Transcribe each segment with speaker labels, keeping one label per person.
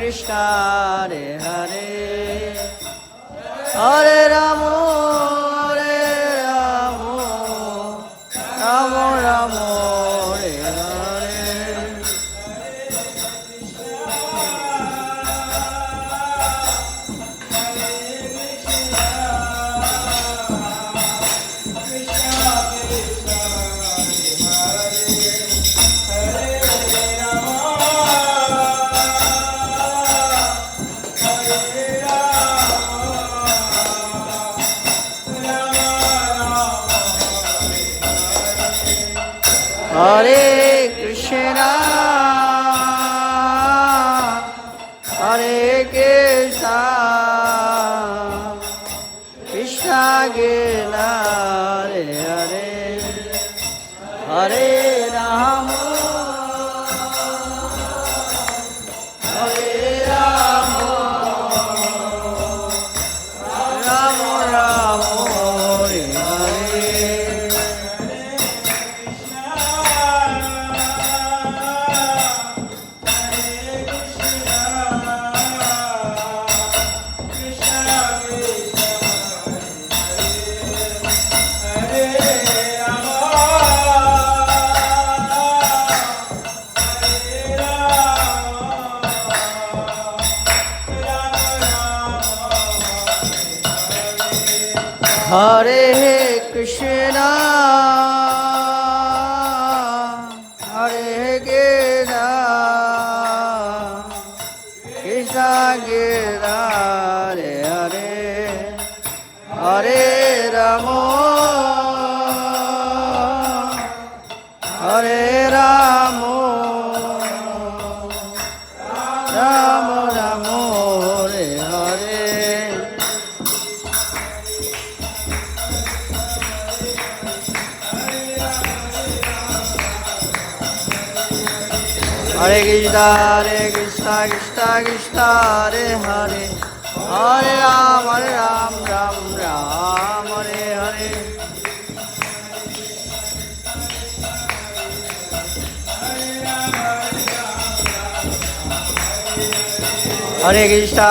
Speaker 1: Krishna Hare Hare Hare Rama Hare Rama Rama Rama Hare Hare Hare Krishna, Hare Krishna, Krishna Krishna, Hare Hare, Hare Rama, Hare Rama, Rama Rama, Hare Hare. Hare Krishna, Hare Krishna, Krishna Krishna, Hare Hare, Hare Rama, Hare Rama, Rama Rama, Hare Hare. Hare Krishna, Krishna Krishna, Hare Hare, Hare Ram, Ram Ram, Hare Hare. Hare Krishna,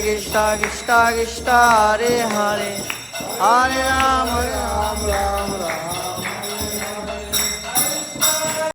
Speaker 1: Krishna Krishna, Hare Hare, Hare Ram, Ram